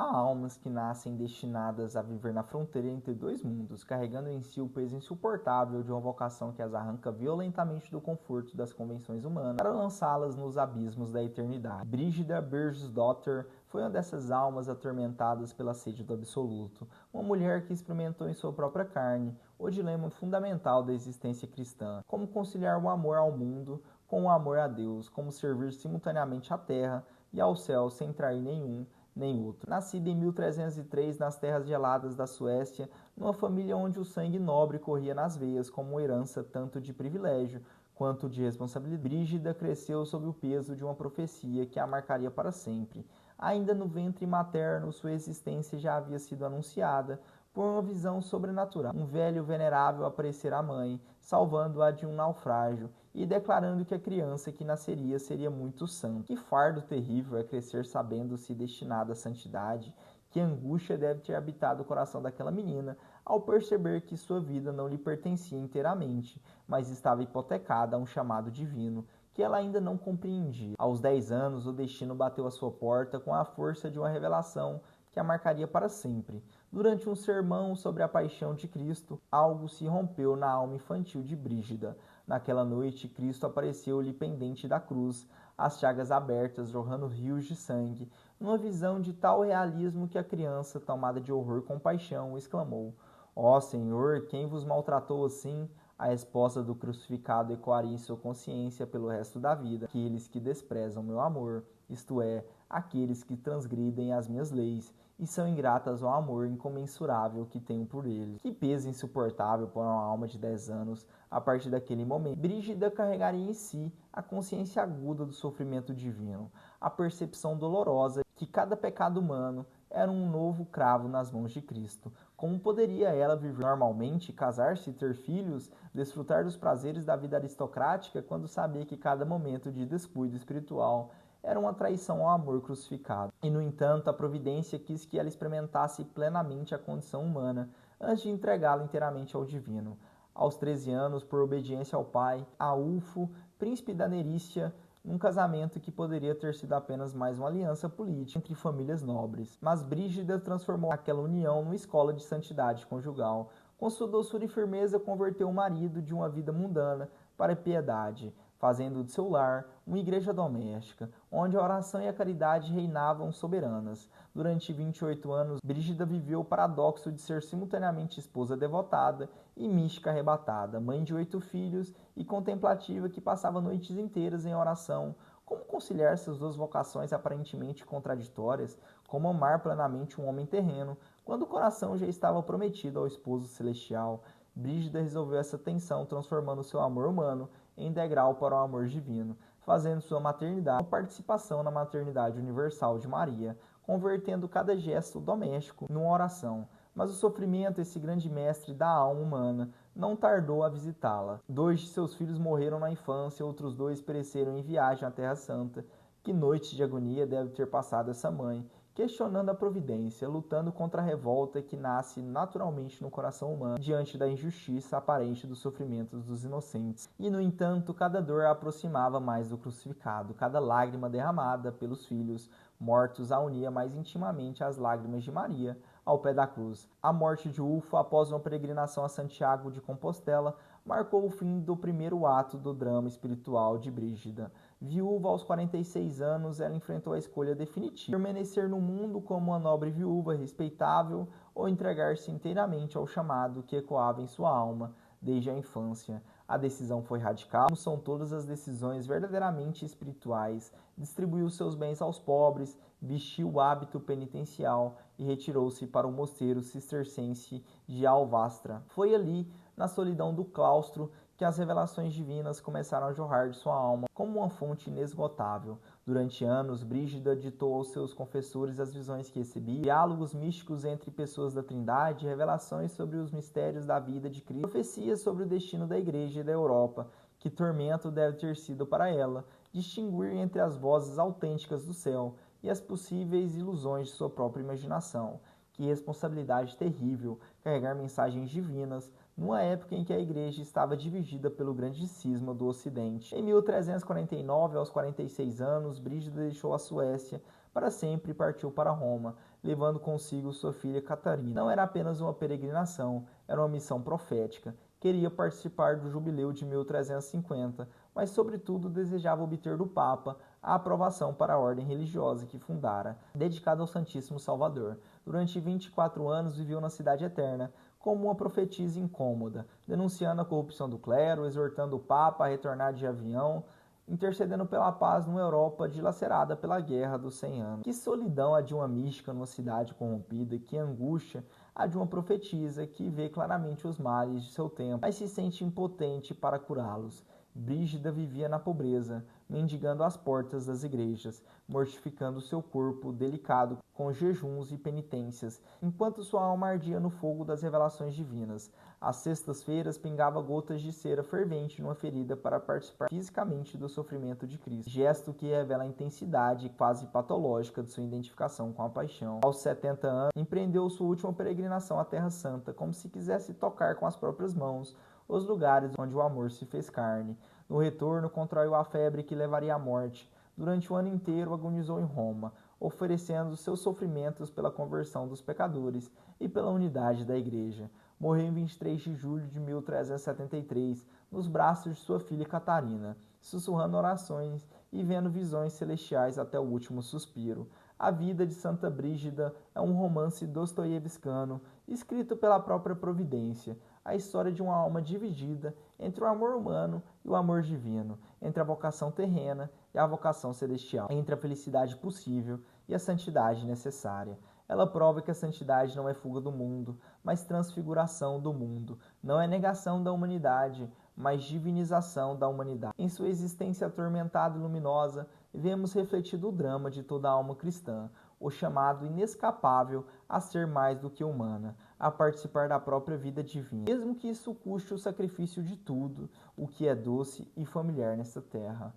Há almas que nascem destinadas a viver na fronteira entre dois mundos, carregando em si o peso insuportável de uma vocação que as arranca violentamente do conforto das convenções humanas para lançá-las nos abismos da eternidade. Brígida Bergsdotter foi uma dessas almas atormentadas pela sede do absoluto, uma mulher que experimentou em sua própria carne o dilema fundamental da existência cristã: como conciliar o amor ao mundo com o amor a Deus, como servir simultaneamente à terra e ao céu sem trair nenhum nem outro. Nascida em 1303 nas terras geladas da Suécia, numa família onde o sangue nobre corria nas veias como uma herança tanto de privilégio quanto de responsabilidade, Brígida cresceu sob o peso de uma profecia que a marcaria para sempre. Ainda no ventre materno, sua existência já havia sido anunciada por uma visão sobrenatural. Um velho venerável aparecera à mãe, salvando-a de um naufrágio e declarando que a criança que nasceria seria muito santa. Que fardo terrível é crescer sabendo-se destinada à santidade. Que angústia deve ter habitado o coração daquela menina ao perceber que sua vida não lhe pertencia inteiramente, mas estava hipotecada a um chamado divino que ela ainda não compreendia. Aos 10 anos, o destino bateu à sua porta com a força de uma revelação que a marcaria para sempre. Durante um sermão sobre a paixão de Cristo, algo se rompeu na alma infantil de Brígida. Naquela noite, Cristo apareceu-lhe pendente da cruz, as chagas abertas, jorrando rios de sangue, numa visão de tal realismo que a criança, tomada de horror e compaixão, exclamou: Ó Senhor, quem vos maltratou assim? A resposta do crucificado ecoaria em sua consciência pelo resto da vida: aqueles que desprezam meu amor, isto é, aqueles que transgridem as minhas leis e são ingratas ao amor incomensurável que tenho por eles. Que peso insuportável para uma alma de 10 anos a partir daquele momento. Brígida carregaria em si a consciência aguda do sofrimento divino, a percepção dolorosa que cada pecado humano era um novo cravo nas mãos de Cristo. Como poderia ela viver normalmente, casar-se, ter filhos, desfrutar dos prazeres da vida aristocrática quando sabia que cada momento de descuido espiritual era uma traição ao amor crucificado? E, no entanto, a providência quis que ela experimentasse plenamente a condição humana antes de entregá-la inteiramente ao divino. Aos 13 anos, por obediência ao pai, Aulfo, príncipe da Nerícia, num casamento que poderia ter sido apenas mais uma aliança política entre famílias nobres. Mas Brígida transformou aquela união numa escola de santidade conjugal. Com sua doçura e firmeza, converteu o marido de uma vida mundana para a piedade, fazendo de seu lar uma igreja doméstica, onde a oração e a caridade reinavam soberanas. Durante 28 anos, Brígida viveu o paradoxo de ser simultaneamente esposa devotada e mística arrebatada, mãe de 8 filhos e contemplativa que passava noites inteiras em oração. Como conciliar essas duas vocações aparentemente contraditórias? Como amar plenamente um homem terreno, quando o coração já estava prometido ao esposo celestial? Brígida resolveu essa tensão, transformando seu amor humano em degrau para o amor divino, fazendo sua maternidade uma participação na maternidade universal de Maria, convertendo cada gesto doméstico numa oração. Mas o sofrimento, esse grande mestre da alma humana, não tardou a visitá-la. 2 de seus filhos morreram na infância, outros 2 pereceram em viagem à Terra Santa. Que noite de agonia deve ter passado essa mãe, questionando a providência, lutando contra a revolta que nasce naturalmente no coração humano diante da injustiça aparente dos sofrimentos dos inocentes. E, no entanto, cada dor a aproximava mais do crucificado, cada lágrima derramada pelos filhos mortos a unia mais intimamente às lágrimas de Maria ao pé da cruz. A morte de Ulfo, após uma peregrinação a Santiago de Compostela, marcou o fim do primeiro ato do drama espiritual de Brígida. Viúva aos 46 anos, ela enfrentou a escolha definitiva: permanecer no mundo como uma nobre viúva respeitável ou entregar-se inteiramente ao chamado que ecoava em sua alma desde a infância. A decisão foi radical, como são todas as decisões verdadeiramente espirituais. Distribuiu seus bens aos pobres, vestiu o hábito penitencial e retirou-se para o mosteiro cistercense de Alvastra. Foi ali, na solidão do claustro, que as revelações divinas começaram a jorrar de sua alma como uma fonte inesgotável. Durante anos, Brígida ditou aos seus confessores as visões que recebia, diálogos místicos entre pessoas da Trindade, revelações sobre os mistérios da vida de Cristo, profecias sobre o destino da Igreja e da Europa. Que tormento deve ter sido para ela distinguir entre as vozes autênticas do céu e as possíveis ilusões de sua própria imaginação. Que responsabilidade terrível carregar mensagens divinas numa época em que a Igreja estava dividida pelo grande cisma do Ocidente. Em 1349, aos 46 anos, Brígida deixou a Suécia para sempre e partiu para Roma. levando consigo sua filha Catarina. Não era apenas uma peregrinação, era uma missão profética. Queria participar do jubileu de 1350, mas sobretudo desejava obter do Papa a aprovação para a ordem religiosa que fundara, dedicada ao Santíssimo Salvador. Durante 24 anos viveu na Cidade Eterna, como uma profetisa incômoda, denunciando a corrupção do clero, exortando o Papa a retornar de avião, intercedendo pela paz numa Europa dilacerada pela Guerra dos 100 Anos. Que solidão a de uma mística numa cidade corrompida, que angústia a de uma profetisa que vê claramente os males de seu tempo, mas se sente impotente para curá-los. Brígida vivia na pobreza, mendigando às portas das igrejas, mortificando seu corpo delicado com jejuns e penitências, enquanto sua alma ardia no fogo das revelações divinas. Às sextas-feiras pingava gotas de cera fervente numa ferida para participar fisicamente do sofrimento de Cristo, gesto que revela a intensidade quase patológica de sua identificação com a paixão. Aos 70 anos, empreendeu sua última peregrinação à Terra Santa, como se quisesse tocar com as próprias mãos os lugares onde o amor se fez carne. No retorno, contraiu a febre que levaria à morte. Durante o ano inteiro, agonizou em Roma, oferecendo seus sofrimentos pela conversão dos pecadores e pela unidade da Igreja. Morreu em 23 de julho de 1373, nos braços de sua filha Catarina, sussurrando orações e vendo visões celestiais até o último suspiro. A vida de Santa Brígida é um romance dostoievskiano, escrito pela própria providência, a história de uma alma dividida entre o amor humano e o amor divino, entre a vocação terrena e a vocação celestial, entre a felicidade possível e a santidade necessária. Ela prova que a santidade não é fuga do mundo, mas transfiguração do mundo, não é negação da humanidade, mas divinização da humanidade. Em sua existência atormentada e luminosa, vemos refletido o drama de toda a alma cristã, o chamado inescapável a ser mais do que humana, a participar da própria vida divina, mesmo que isso custe o sacrifício de tudo o que é doce e familiar nesta terra.